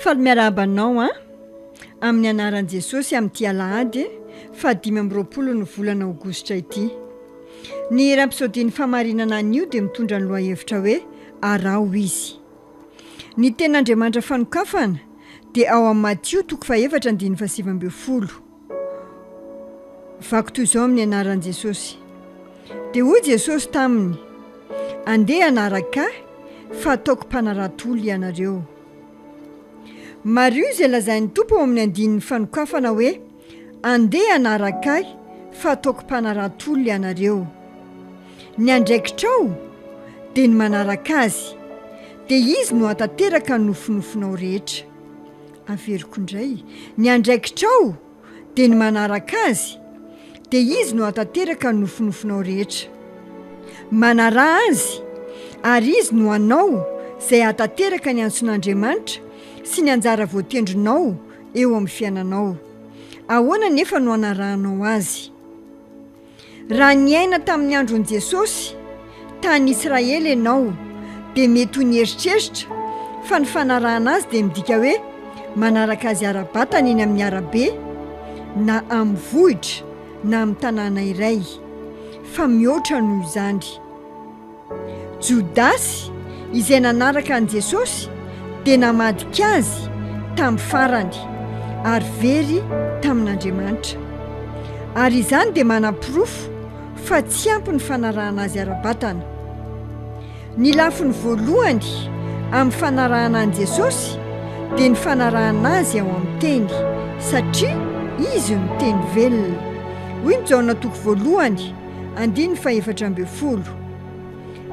Faly miarabanao amin'ny anaran'i Jesosy amin'ity alahady 5 ny volana aogositra ity. Ny rampisaodin'ny famarinana an'io dia mitondra ny lohahevitra hoe arao izy. Ny ten'Andriamanitra fanokafana dia ao amin'ny Matio 4:7. Vaky toy izao amin'ny anaran'i Jesosy. Dia hoy Jesosy taminy: andeha anaraka ahy fa ataoko mpanarato ianareo. Mario izay lazain'ny tompo ao amin'ny andinin'ny fanokafana hoe andeha anaraka ahy fa ataoko mpanarato ianareo. Ny andraikitrao dia ny manaraka azy, dia izy no atateraka ny nofinofinao rehetra. Averiko indray, ny andraikitrao dia ny manaraka azy, dia izy no atateraka ny nofinofinao rehetra. Manara azy, ary izy no anao izay atateraka ny antson'Andriamanitra sy ny anjara voatendrinao eo amin'ny fiainanao. Ahoana nefa no anarahanao azy? Raha niaina tamin'ny andron'i Jesosy tany Israely ianao dia mety ho nieritreritra fa ny fanarahana azy dia midika hoe manaraka azy ara-batana eny amin'ny arabe, na amin'ny vohitra na amin'ny tanàna iray, fa mihoatra noho izany. Jodasy izay nanaraka an'i Jesosy dia namadika azy tamin'ny farany ary very tamin'Andriamanitra. Ary izany dia manam-pirofo fa tsy ampy ny fanarahana azy ara-batana. Ny lafiny voalohany amin'ny fanarahana an'i Jesosy dia ny fanarahana azy ao amin'ny teny, satria izy no teny velona. Hoy ny Jaona 1:4.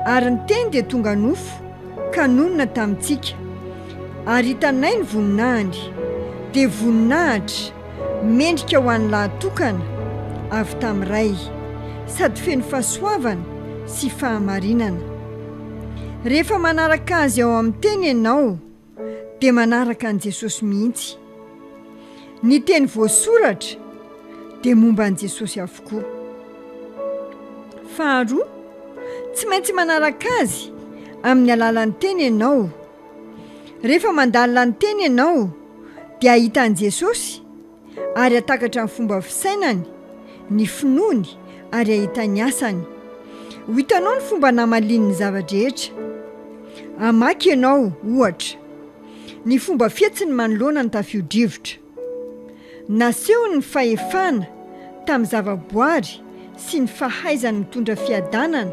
Ary ny teny dia tonga nofo ka nonina tamintsika, ary hitanay ny voninahiny, dia voninahitra mendrika ho an'ny lahatokana avy tamin'iray, sady feno fahasoavana sy fahamarinana. Rehefa manaraka azy ao amin'ny teny ianao dia manaraka an'i Jesosy mihitsy. Ny teny voasoratra dia momba an'i Jesosy avokoa. Faharoa, tsy maintsy manaraka azy amin'ny alalan'ny teny ianao. Rehefa mandalina ny teny ianao dia ahita an'i Jesosy ary atakatra ny fomba fisainany, ny finoany ary ahita ny asany. Ho hitanao ny fomba namalin'ny zava-drehetra. Amaky ianao ohatra ny fomba fietsiny manoloana ny tafio-drivotra. Naseho ny fahefana tamin'ny zava-boary sy ny fahaizany mitondra fiadanana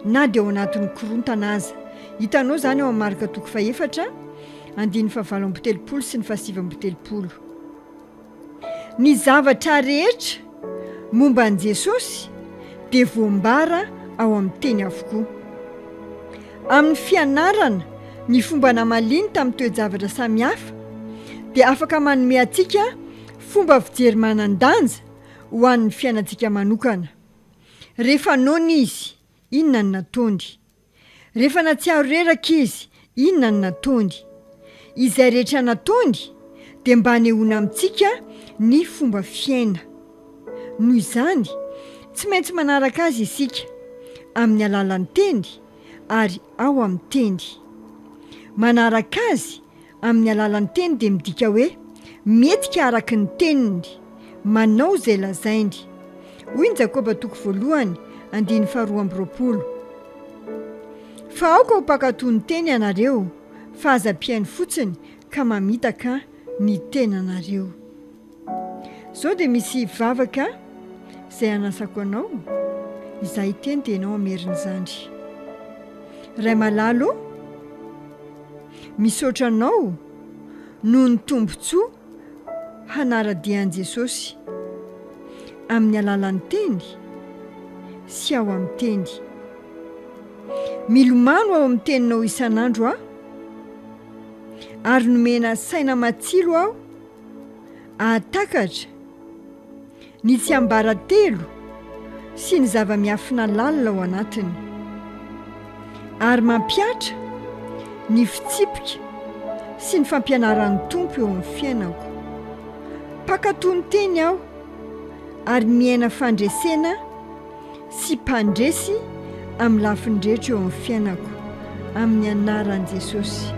na dia ao anatin'ny korontana aza. Hitanao izany ao amin'ny Marka 4:7 sy ny 7. Ny zavatra rehetra momba an'i Jesosy dia voambara ao amin'ny teny avokoa. Amin'ny fianarana ny fomba namaliny tamin'ny toe-javatra samihafa dia afaka manome antsika fomba fijery manan-danja ho an'ny fiainantsika manokana. Rehefa nona izy, inona ny nataony? Rehefa natsiaro reraka izy, inona ny nataony? Izay rehetra nataony dia mba hanehoana amintsika ny fomba fiaina. Noho izany, tsy maintsy manaraka azy isika amin'ny alalan'ny teny ary ao amin'ny teny. Manaraka azy amin'ny alalan'ny teny dia midika hoe mietika araka ny teniny, manao izay lazainy. Hoy ny Jakoba 1:2. Fa aoka ho mpankatoy ny teny ianareo, fa aza-piainy fotsiny ka mamitaka ny tenanareo. Zao dia misy vavaka izay anasako anao, izay teny dia ianao amerin'izany. Ray malalo, misaotra anao noho ny tombontsoa hanaradian'i Jesosy amin'ny alalan'ny teny sy ao amin'ny teny. Milomano ao amin'ny teninao isan'andro aho, ary nomena saina matsilo aho ahatakatra ny tsy ambaratelo sy ny zava-miafina lalina ao anatiny, ary mampiatra ny fitsipika sy ny fampianaran'ny tompo eo amin'ny fiainako. Mpankatoy ny teny aho ary miaina fandresena sy mpandresy amin'ny lafiny rehetra eo amin'ny fiainako, amin'ny anaran'i Jesosy.